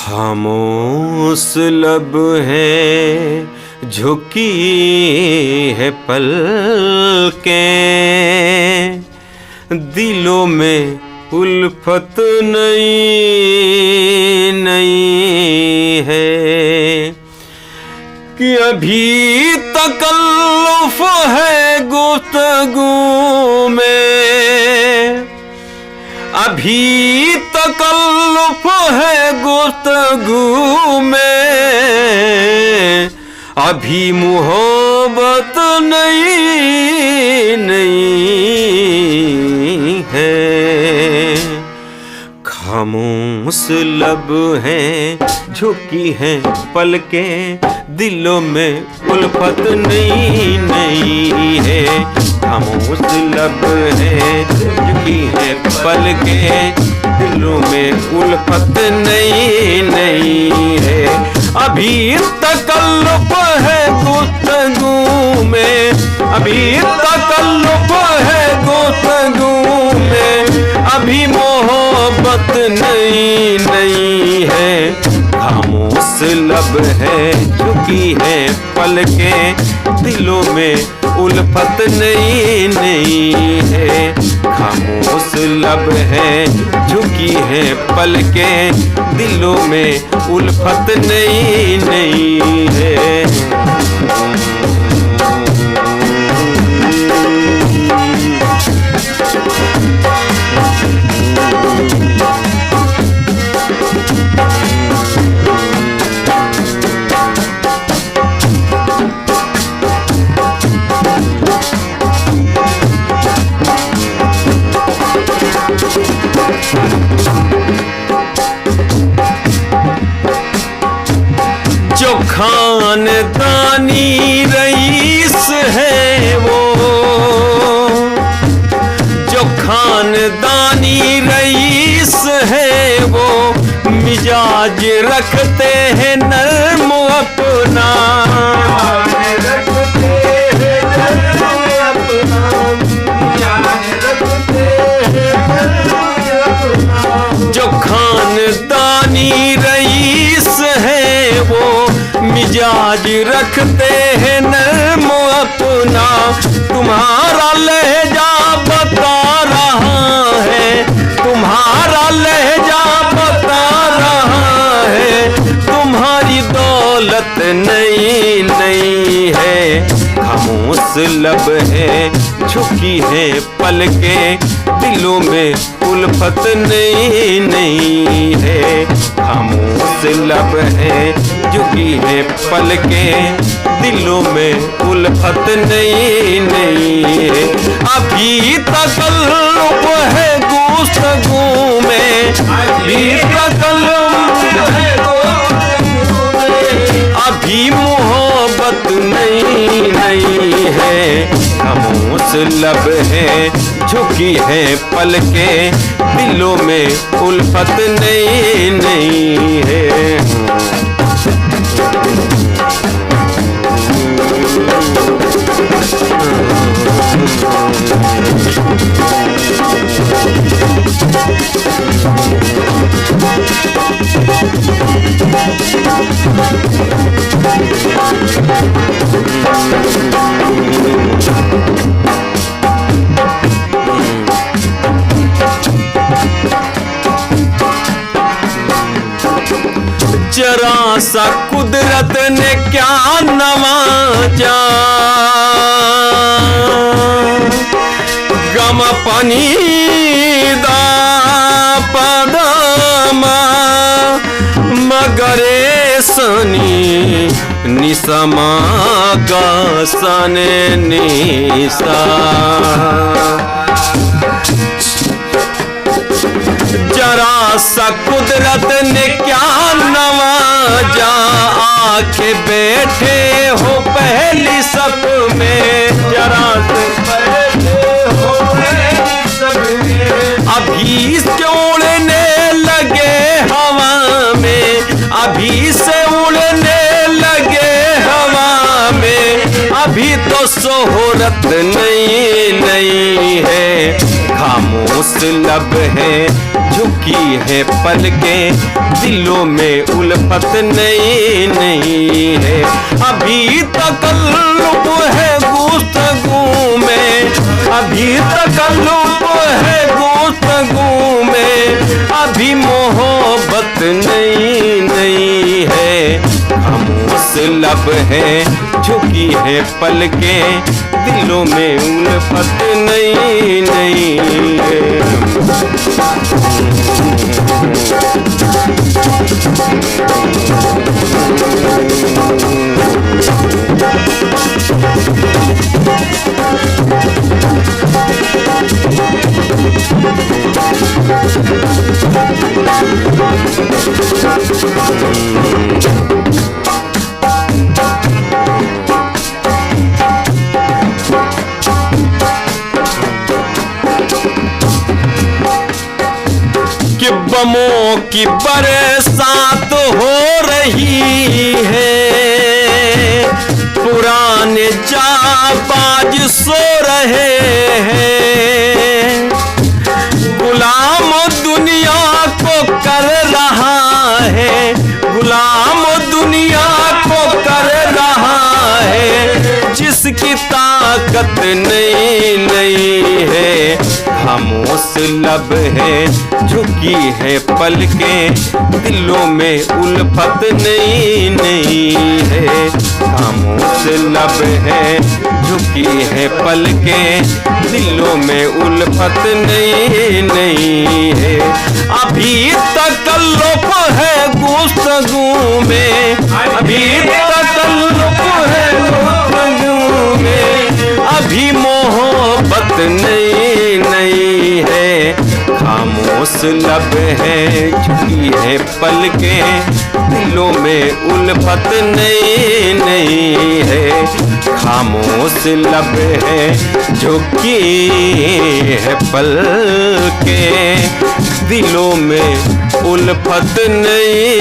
खामोश लब है, झुकी है पलकें, दिलों में उल्फत नई नई है कि अभी तकल्लुफ है गुफ्तगू में, अभी तकल्लुफ है गुफ्तगू में, अभी मोहब्बत नई नई है। खामोश लब हैं, झुकी हैं पलकें, दिलों में उल्फत नई नई है। खामोश लब हैं, झुकी हैं पलकें, दिलों में उल्फत नई नई है। अभी तकल्लुफ है गुफ्तगू में, अभी तकल्लुफ है गुफ्तगू में, अभी मोहब्बत नई नई है। खामोश लब है, झुकी है पलकें, दिलों में उल्फत नई नई है। खामोश लब है, झुकी है पलकें, दिलों में उल्फत नई नई है। जो खानदानी रईस है वो, जो खानदानी रईस है वो, मिजाज रखते हैं नर्म अपना, जो खानदानी रईस है वो, मिजाज रखते हैं नर्म अपना। तुम्हारा लहजा बता रहा है, तुम्हारा लहजा बता रहा है, तुम्हारी दौलत नई नई है। खामोश लब है, झुकी है पलकें, दिलों में उल्फत नई नई है। खामोश लब है, झुकी है पलकें, दिलों में उल्फत नई नई है। अभी तकल्लुफ है गुफ्तगू में, अभी तकल्लुफ है गुफ्तगू में, अभी मोहब्बत नई नई है। खामोश लब है, झुकी है पलकें, दिलों में उल्फत नई नई है। जरा सा कुदरत ने क्या नवाजा, गम पानी दा पदमा, मगरे सनी निसमा गा सने निसा। जरा सा कुदरत ने क्या नवाजा, आके बैठे हो पहली सफ में, जरा से बैठे हो पहली सफ में, अभी से उड़ने लगे हवा में, अभी से उड़ने लगे हवा में, अभी तो शोहरत नई नई है। खामोश लब है, झुकी है पलकें, दिलों में उल्फत नहीं नहीं है। अभी तकल्लुफ है गुफ्तगू में, अभी तकल्लुफ है गुफ्तगू में, अभी मोहब्बत नहीं नहीं है। खामोश लब है, झुकी है पलकें, दिलों में उल्फत नहीं नहीं है। बमों की बरसात हो रही है, पुराने जाबाज सो रहे हैं। गुलाम दुनिया को कर रहा है, गुलाम दुनिया को कर रहा है, जिसकी ताकत नहीं नहीं है। खामोश लब है, झुकी है पलकें, दिलों में उल्फत नहीं नहीं है। खामोश लब है, झुकी है पलकें, दिलों में उल्फत नहीं नहीं है। अभी तकल्लुफ है गुफ्तगू में, अभी तकल्लुफ है गुफ्तगू में, अभी मोहब्बत नहीं नहीं है। खामोश लब है, झुकी है पलकें, दिलों में उल्फत नहीं नहीं है। खामोश लब है, झुकी है पलकें, दिलों में उल्फत नहीं